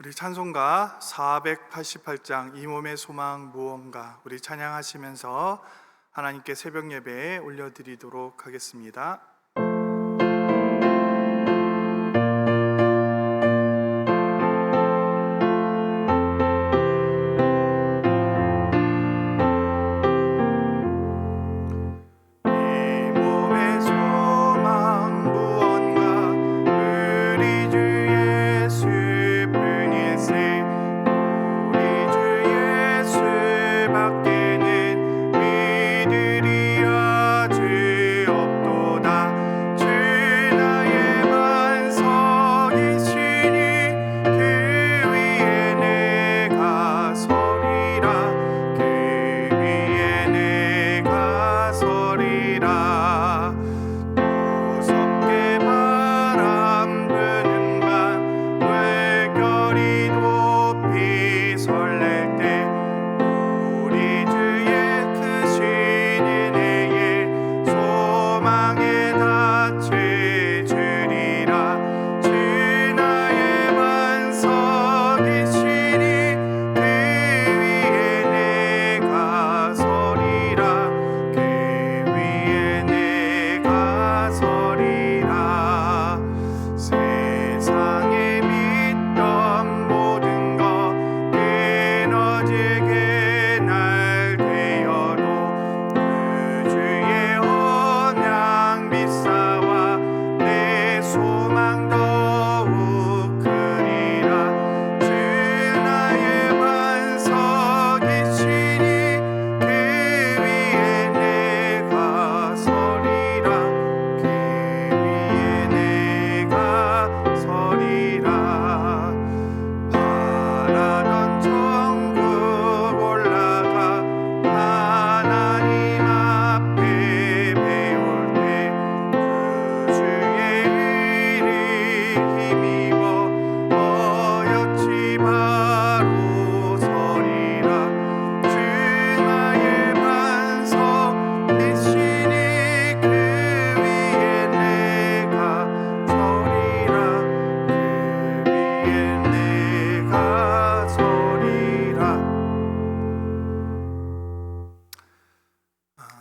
우리 찬송가 488장 이 몸의 소망 무언가 우리 찬양하시면서 하나님께 새벽 예배 올려드리도록 하겠습니다.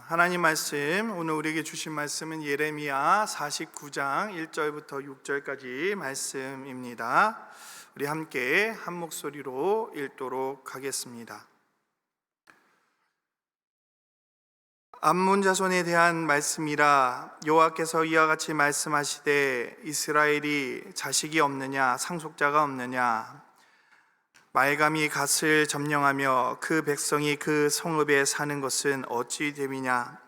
하나님 말씀, 오늘 우리에게 주신 말씀은 예레미야 49장 1절부터 6절까지 말씀입니다. 우리 함께 한 목소리로 읽도록 하겠습니다. 암몬 자손에 대한 말씀이라. 여호와께서 이와 같이 말씀하시되 이스라엘이 자식이 없느냐 상속자가 없느냐, 말감이 갓을 점령하며 그 백성이 그 성읍에 사는 것은 어찌 됨이냐.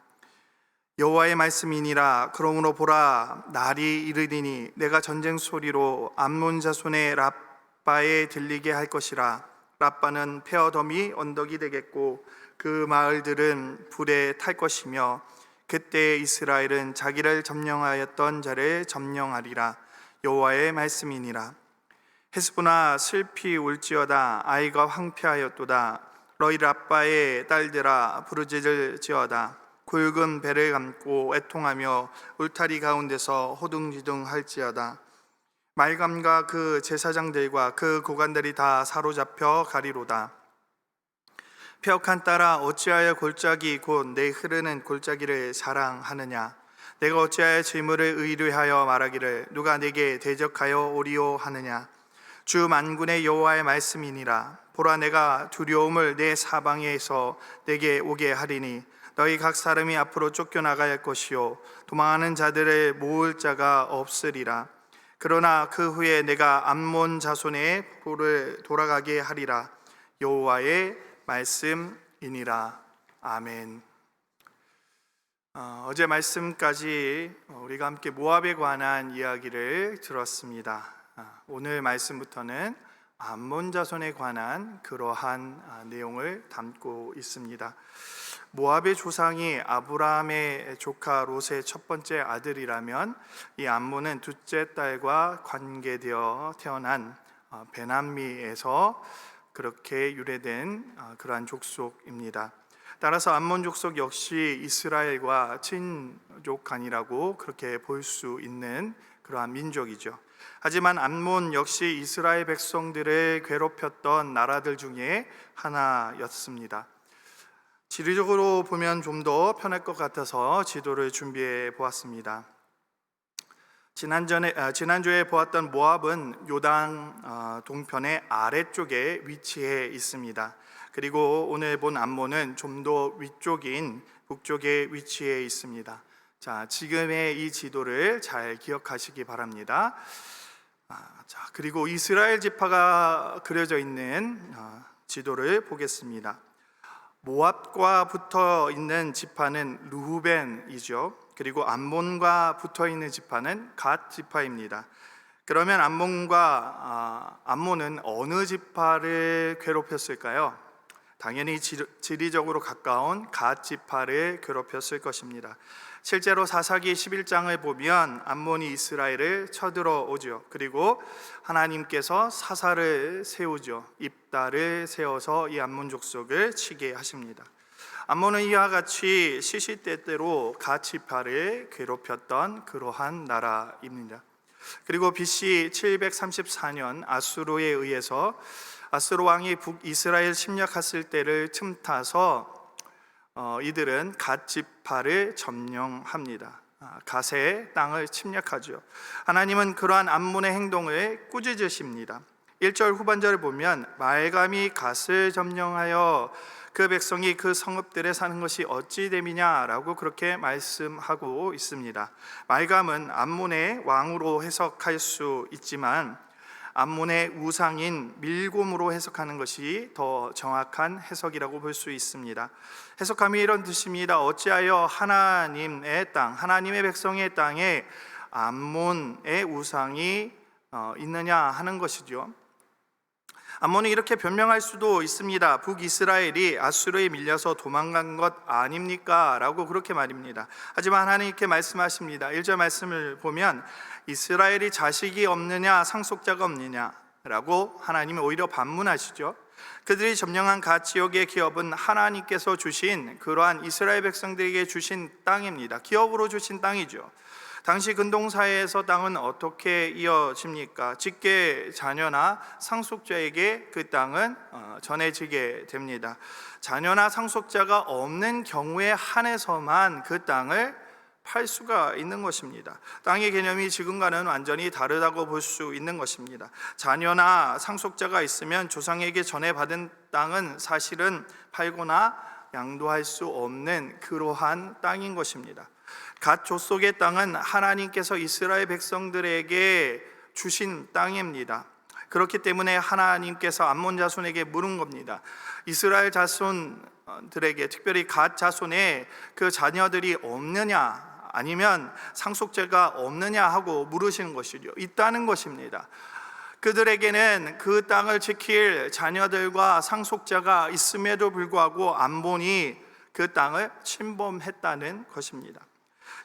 여호와의 말씀이니라. 그러므로 보라, 날이 이르리니 내가 전쟁 소리로 암몬 자손의 랍바에 들리게 할 것이라. 랍바는 페어덤이 언덕이 되겠고 그 마을들은 불에 탈 것이며 그때 이스라엘은 자기를 점령하였던 자를 점령하리라. 여호와의 말씀이니라. 헤스보나 슬피 울지어다. 아이가 황폐하였도다. 너희 랍바의 딸들아 부르짖을지어다. 굵은 배를 감고 애통하며 울타리 가운데서 호둥지둥할지어다. 말감과 그 제사장들과 그 고관들이 다 사로잡혀 가리로다. 폐역한 딸아, 어찌하여 골짜기 곧 내 흐르는 골짜기를 사랑하느냐. 내가 어찌하여 질문을 의뢰하여 말하기를 누가 내게 대적하여 오리오 하느냐. 주 만군의 여호와의 말씀이니라. 보라, 내가 두려움을 내 사방에서 내게 오게 하리니 너희 각 사람이 앞으로 쫓겨나가야 할 것이요 도망하는 자들을 모을 자가 없으리라. 그러나 그 후에 내가 암몬 자손의 볼을 돌아가게 하리라. 여호와의 말씀이니라. 아멘. 어제 말씀까지 우리가 함께 모압에 관한 이야기를 들었습니다. 오늘 말씀부터는 암몬 자손에 관한 그러한 내용을 담고 있습니다. 모압의 조상이 아브라함의 조카 롯의 첫 번째 아들이라면 이 암몬은 둘째 딸과 관계되어 태어난 베남미에서 그렇게 유래된 그러한 족속입니다. 따라서 암몬 족속 역시 이스라엘과 친족간이라고 그렇게 볼 수 있는 그러한 민족이죠. 하지만 암몬 역시 이스라엘 백성들을 괴롭혔던 나라들 중에 하나였습니다. 지리적으로 보면 좀 더 편할 것 같아서 지도를 준비해 보았습니다. 지난주에 보았던 모압은 요단 동편의 아래쪽에 위치해 있습니다. 그리고 오늘 본 암몬은 좀 더 위쪽인 북쪽에 위치해 있습니다. 자, 지금의 이 지도를 잘 기억하시기 바랍니다. 그리고 이스라엘 지파가 그려져 있는 지도를 보겠습니다. 모압과 붙어 있는 지파는 르후벤이죠. 그리고 암몬과 붙어 있는 지파는 갓 지파입니다. 그러면 암몬은 어느 지파를 괴롭혔을까요? 당연히 지리적으로 가까운 갓 지파를 괴롭혔을 것입니다. 실제로 사사기 11장을 보면 암몬이 이스라엘을 쳐들어오죠. 그리고 하나님께서 사사를 세우죠. 입다를 세워서 이 암몬 족속을 치게 하십니다. 암몬은 이와 같이 시시때때로 갓 지파를 괴롭혔던 그러한 나라입니다. 그리고 BC 734년 아수르에 의해서 아수르 왕이 북이스라엘 침략했을 때를 틈타서 이들은 갓 지파를 점령합니다. 갓의 땅을 침략하죠. 하나님은 그러한 암몬의 행동을 꾸짖으십니다. 1절 후반절을 보면 말감이 갓을 점령하여 그 백성이 그 성읍들에 사는 것이 어찌 됨이냐라고 그렇게 말씀하고 있습니다. 말감은 암몬의 왕으로 해석할 수 있지만 암몬의 우상인 밀곰으로 해석하는 것이 더 정확한 해석이라고 볼 수 있습니다. 해석함이 이런 뜻입니다. 어찌하여 하나님의 땅, 하나님의 백성의 땅에 암몬의 우상이 있느냐 하는 것이죠. 암몬이 이렇게 변명할 수도 있습니다. 북이스라엘이 아수르에 밀려서 도망간 것 아닙니까? 라고 그렇게 말입니다. 하지만 하나님께 말씀하십니다. 1절 말씀을 보면 이스라엘이 자식이 없느냐 상속자가 없느냐 라고 하나님이 오히려 반문하시죠. 그들이 점령한 갓 지역의 기업은 하나님께서 주신 그러한 이스라엘 백성들에게 주신 땅입니다. 기업으로 주신 땅이죠. 당시 근동사회에서 땅은 어떻게 이어집니까? 직계 자녀나 상속자에게 그 땅은 전해지게 됩니다. 자녀나 상속자가 없는 경우에 한해서만 그 땅을 팔 수가 있는 것입니다. 땅의 개념이 지금과는 완전히 다르다고 볼 수 있는 것입니다. 자녀나 상속자가 있으면 조상에게 전해받은 땅은 사실은 팔거나 양도할 수 없는 그러한 땅인 것입니다. 갓 족속의 땅은 하나님께서 이스라엘 백성들에게 주신 땅입니다. 그렇기 때문에 하나님께서 암몬 자손에게 물은 겁니다. 이스라엘 자손들에게, 특별히 갓 자손에 그 자녀들이 없느냐 아니면 상속자가 없느냐 하고 물으시는 것이죠. 있다는 것입니다. 그들에게는 그 땅을 지킬 자녀들과 상속자가 있음에도 불구하고 암몬이 그 땅을 침범했다는 것입니다.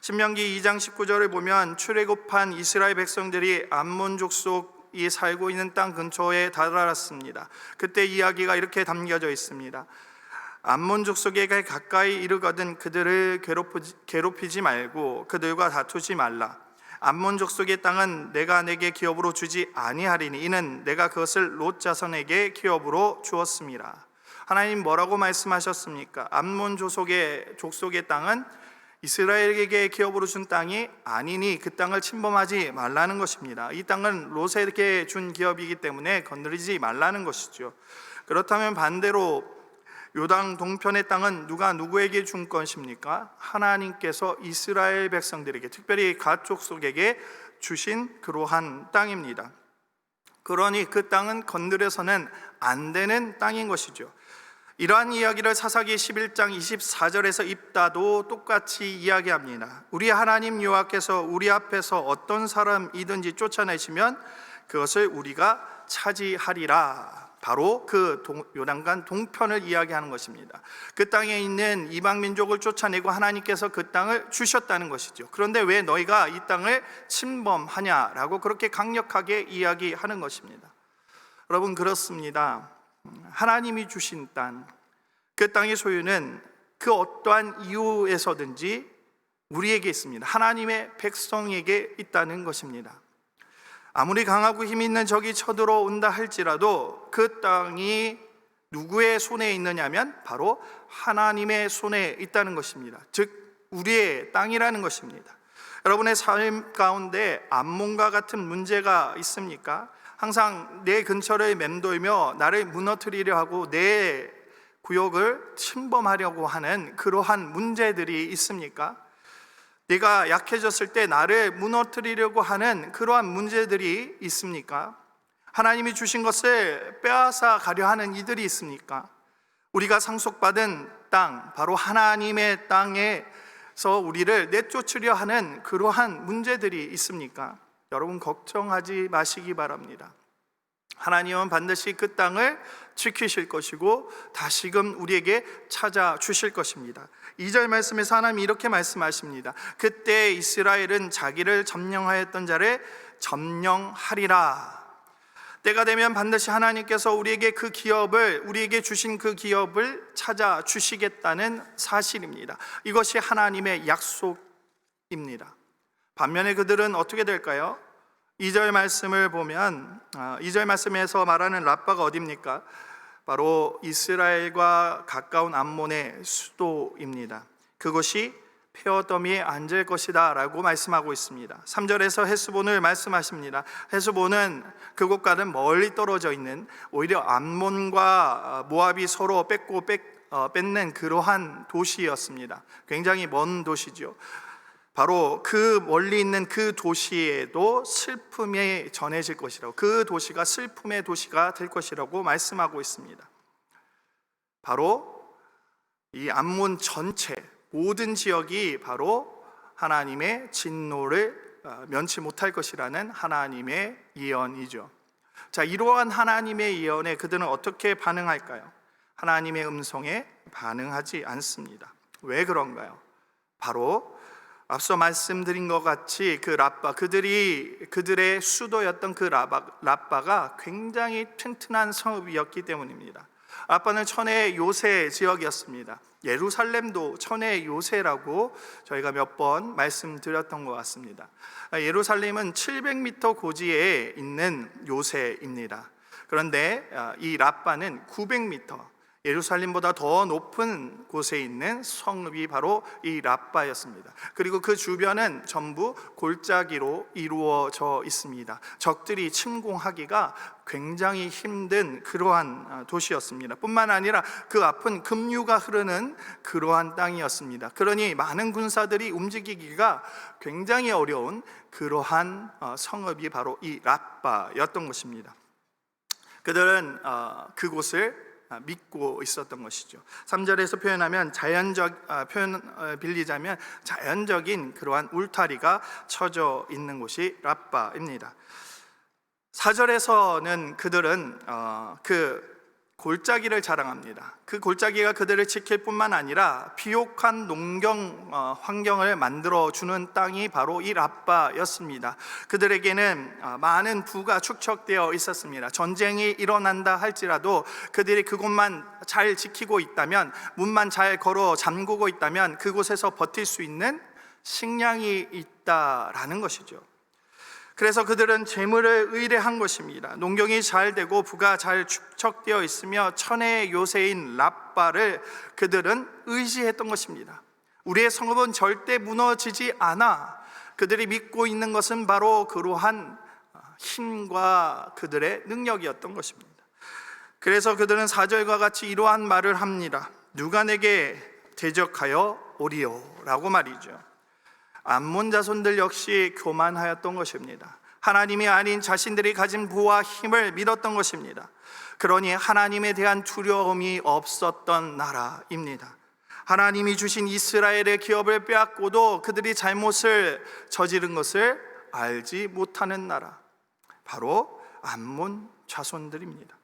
신명기 2장 19절을 보면 출애굽한 이스라엘 백성들이 암몬 족속이 살고 있는 땅 근처에 다다랐습니다. 그때 이야기가 이렇게 담겨져 있습니다. 암몬 족속에게 가까이 이르거든 그들을 괴롭히지 말고 그들과 다투지 말라. 암몬 족속의 땅은 내가 내게 기업으로 주지 아니하리니 이는 내가 그것을 롯 자손에게 기업으로 주었습니다. 하나님 뭐라고 말씀하셨습니까? 암몬 족속의 땅은 이스라엘에게 기업으로 준 땅이 아니니 그 땅을 침범하지 말라는 것입니다. 이 땅은 롯에게 준 기업이기 때문에 건드리지 말라는 것이죠. 그렇다면 반대로 요단 동편의 땅은 누가 누구에게 준 것입니까? 하나님께서 이스라엘 백성들에게, 특별히 갓 족속에게 주신 그러한 땅입니다. 그러니 그 땅은 건드려서는 안 되는 땅인 것이죠. 이러한 이야기를 사사기 11장 24절에서 입다도 똑같이 이야기합니다. 우리 하나님 여호와께서 우리 앞에서 어떤 사람이든지 쫓아내시면 그것을 우리가 차지하리라. 바로 그 요단강 동편을 이야기하는 것입니다. 그 땅에 있는 이방 민족을 쫓아내고 하나님께서 그 땅을 주셨다는 것이죠. 그런데 왜 너희가 이 땅을 침범하냐라고 그렇게 강력하게 이야기하는 것입니다. 여러분, 그렇습니다. 하나님이 주신 땅, 그 땅의 소유는 그 어떠한 이유에서든지 우리에게 있습니다. 하나님의 백성에게 있다는 것입니다. 아무리 강하고 힘 있는 적이 쳐들어온다 할지라도 그 땅이 누구의 손에 있느냐면 바로 하나님의 손에 있다는 것입니다. 즉 우리의 땅이라는 것입니다. 여러분의 삶 가운데 암몬과 같은 문제가 있습니까? 항상 내 근처를 맴돌며 나를 무너뜨리려 하고 내 구역을 침범하려고 하는 그러한 문제들이 있습니까? 내가 약해졌을 때 나를 무너뜨리려고 하는 그러한 문제들이 있습니까? 하나님이 주신 것을 빼앗아 가려 하는 이들이 있습니까? 우리가 상속받은 땅, 바로 하나님의 땅에서 우리를 내쫓으려 하는 그러한 문제들이 있습니까? 여러분 걱정하지 마시기 바랍니다. 하나님은 반드시 그 땅을 지키실 것이고 다시금 우리에게 찾아주실 것입니다. 2절 말씀에서 하나님이 이렇게 말씀하십니다. 그때 이스라엘은 자기를 점령하였던 자를 점령하리라. 때가 되면 반드시 하나님께서 우리에게 주신 그 기업을 찾아주시겠다는 사실입니다. 이것이 하나님의 약속입니다. 반면에 그들은 어떻게 될까요? 2절 말씀을 보면 2절 말씀에서 말하는 랍바가 어디입니까? 바로 이스라엘과 가까운 암몬의 수도입니다. 그것이 폐허더미에 앉을 것이다 라고 말씀하고 있습니다. 3절에서 헤스본을 말씀하십니다. 헤스본은 그곳과는 멀리 떨어져 있는, 오히려 암몬과 모압이 서로 뺏는 그러한 도시였습니다. 굉장히 먼 도시죠. 바로 그 멀리 있는 그 도시에도 슬픔이 전해질 것이라고, 그 도시가 슬픔의 도시가 될 것이라고 말씀하고 있습니다. 바로 이 암몬 전체 모든 지역이 바로 하나님의 진노를 면치 못할 것이라는 하나님의 예언이죠. 자, 이러한 하나님의 예언에 그들은 어떻게 반응할까요? 하나님의 음성에 반응하지 않습니다. 왜 그런가요? 바로 앞서 말씀드린 것 같이 그 랍바, 그들의 수도였던 그 랍바가 굉장히 튼튼한 성읍이었기 때문입니다. 랍바는 천의 요새 지역이었습니다. 예루살렘도 천의 요새라고 저희가 몇 번 말씀드렸던 것 같습니다. 예루살렘은 700m 고지에 있는 요새입니다. 그런데 이 랍바는 900m, 예루살렘보다 더 높은 곳에 있는 성읍이 바로 이 랍바였습니다. 그리고 그 주변은 전부 골짜기로 이루어져 있습니다. 적들이 침공하기가 굉장히 힘든 그러한 도시였습니다. 뿐만 아니라 그 앞은 급류가 흐르는 그러한 땅이었습니다. 그러니 많은 군사들이 움직이기가 굉장히 어려운 그러한 성읍이 바로 이 랍바였던 것입니다. 그들은 그곳을 믿고 있었던 것이죠. 3절에서 빌리자면 자연적인 그러한 울타리가 쳐져 있는 곳이 랍바입니다. 4절에서는 그들은 그 골짜기를 자랑합니다. 그 골짜기가 그들을 지킬 뿐만 아니라 비옥한 농경 환경을 만들어주는 땅이 바로 이 랍바였습니다. 그들에게는 많은 부가 축적되어 있었습니다. 전쟁이 일어난다 할지라도 그들이 그곳만 잘 지키고 있다면, 문만 잘 걸어 잠그고 있다면 그곳에서 버틸 수 있는 식량이 있다라는 것이죠. 그래서 그들은 재물을 의뢰한 것입니다. 농경이 잘 되고 부가 잘 축적되어 있으며 천의 요새인 랍바를 그들은 의지했던 것입니다. 우리의 성읍은 절대 무너지지 않아. 그들이 믿고 있는 것은 바로 그러한 힘과 그들의 능력이었던 것입니다. 그래서 그들은 4절과 같이 이러한 말을 합니다. 누가 내게 대적하여 오리요? 라고 말이죠. 암몬 자손들 역시 교만하였던 것입니다. 하나님이 아닌 자신들이 가진 부와 힘을 믿었던 것입니다. 그러니 하나님에 대한 두려움이 없었던 나라입니다. 하나님이 주신 이스라엘의 기업을 빼앗고도 그들이 잘못을 저지른 것을 알지 못하는 나라, 바로 암몬 자손들입니다.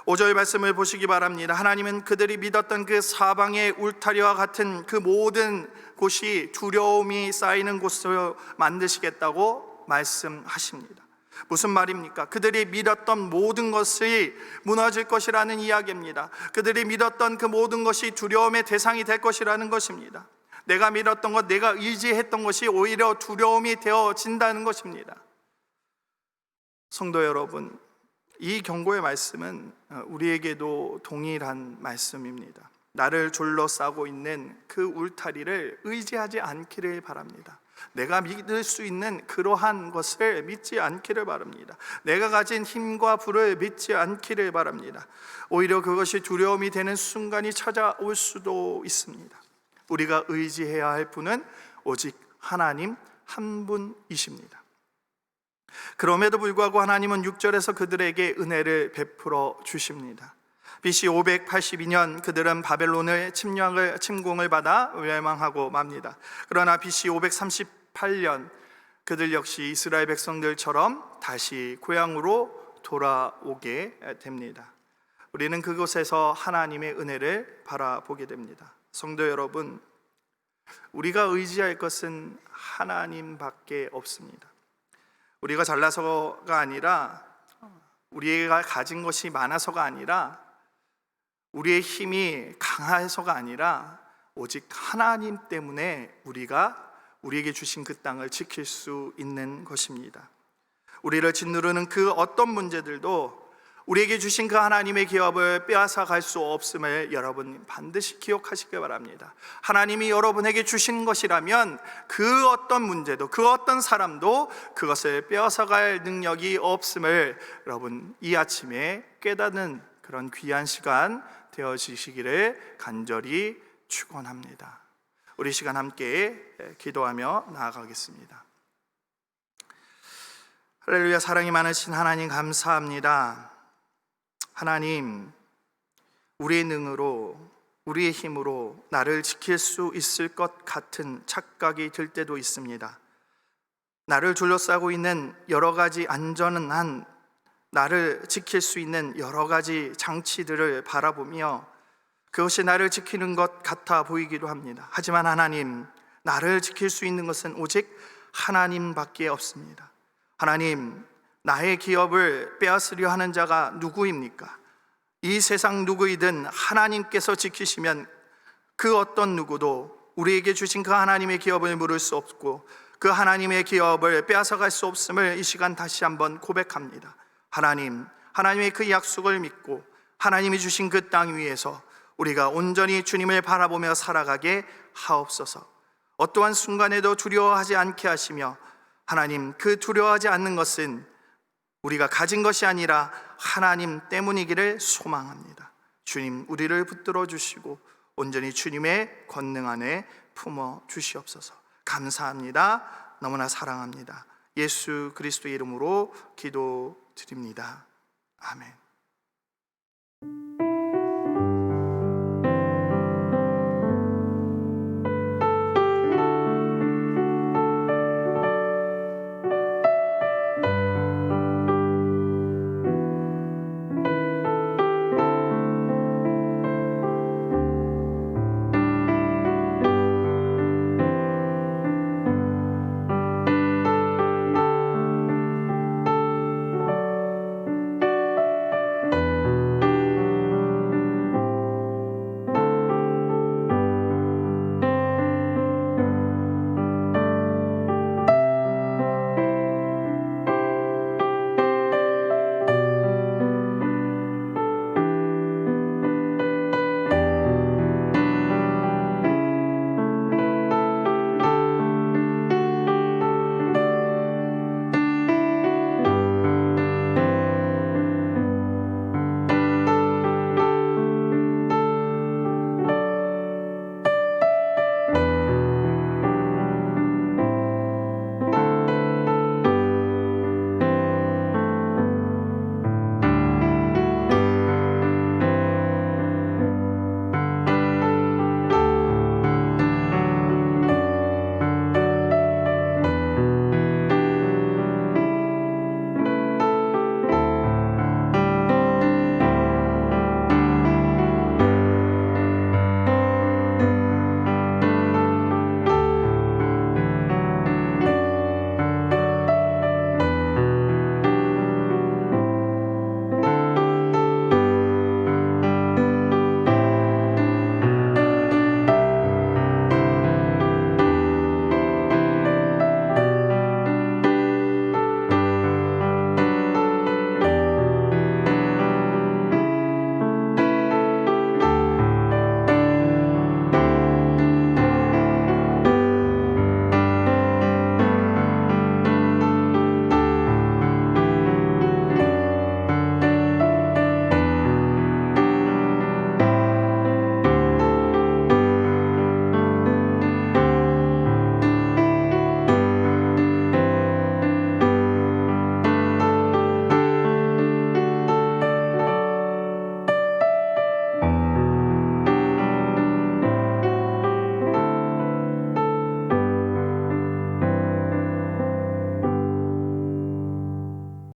5절 말씀을 보시기 바랍니다. 하나님은 그들이 믿었던 그 사방의 울타리와 같은 그 모든 곳이 두려움이 쌓이는 곳으로 만드시겠다고 말씀하십니다. 무슨 말입니까? 그들이 믿었던 모든 것이 무너질 것이라는 이야기입니다. 그들이 믿었던 그 모든 것이 두려움의 대상이 될 것이라는 것입니다. 내가 믿었던 것, 내가 의지했던 것이 오히려 두려움이 되어진다는 것입니다. 성도 여러분, 이 경고의 말씀은 우리에게도 동일한 말씀입니다. 나를 둘러싸고 있는 그 울타리를 의지하지 않기를 바랍니다. 내가 믿을 수 있는 그러한 것을 믿지 않기를 바랍니다. 내가 가진 힘과 부를 믿지 않기를 바랍니다. 오히려 그것이 두려움이 되는 순간이 찾아올 수도 있습니다. 우리가 의지해야 할 분은 오직 하나님 한 분이십니다. 그럼에도 불구하고 하나님은 6절에서 그들에게 은혜를 베풀어 주십니다. BC 582년 그들은 바벨론의 침공을 받아 멸망하고 맙니다. 그러나 BC 538년 그들 역시 이스라엘 백성들처럼 다시 고향으로 돌아오게 됩니다. 우리는 그곳에서 하나님의 은혜를 바라보게 됩니다. 성도 여러분, 우리가 의지할 것은 하나님밖에 없습니다. 우리가 잘나서가 아니라, 우리가 가진 것이 많아서가 아니라, 우리의 힘이 강해서가 아니라 오직 하나님 때문에 우리에게 주신 그 땅을 지킬 수 있는 것입니다. 우리를 짓누르는 그 어떤 문제들도 우리에게 주신 그 하나님의 기업을 빼앗아 갈 수 없음을 여러분 반드시 기억하시기 바랍니다. 하나님이 여러분에게 주신 것이라면 그 어떤 문제도, 그 어떤 사람도 그것을 빼앗아 갈 능력이 없음을 여러분 이 아침에 깨닫는 그런 귀한 시간 되어지시기를 간절히 축원합니다. 우리 시간 함께 기도하며 나아가겠습니다. 할렐루야. 사랑이 많으신 하나님 감사합니다. 하나님, 우리의 능으로, 우리의 힘으로 나를 지킬 수 있을 것 같은 착각이 들 때도 있습니다. 나를 둘러싸고 있는 여러 가지 안전한, 나를 지킬 수 있는 여러 가지 장치들을 바라보며 그것이 나를 지키는 것 같아 보이기도 합니다. 하지만 하나님, 나를 지킬 수 있는 것은 오직 하나님밖에 없습니다. 하나님, 나의 기업을 빼앗으려 하는 자가 누구입니까? 이 세상 누구이든 하나님께서 지키시면 그 어떤 누구도 우리에게 주신 그 하나님의 기업을 물을 수 없고 그 하나님의 기업을 빼앗아갈 수 없음을 이 시간 다시 한번 고백합니다. 하나님, 하나님의 그 약속을 믿고 하나님이 주신 그 땅 위에서 우리가 온전히 주님을 바라보며 살아가게 하옵소서. 어떠한 순간에도 두려워하지 않게 하시며 하나님, 그 두려워하지 않는 것은 우리가 가진 것이 아니라 하나님 때문이기를 소망합니다. 주님, 우리를 붙들어 주시고 온전히 주님의 권능 안에 품어 주시옵소서. 감사합니다. 너무나 사랑합니다. 예수 그리스도의 이름으로 기도드립니다. 아멘.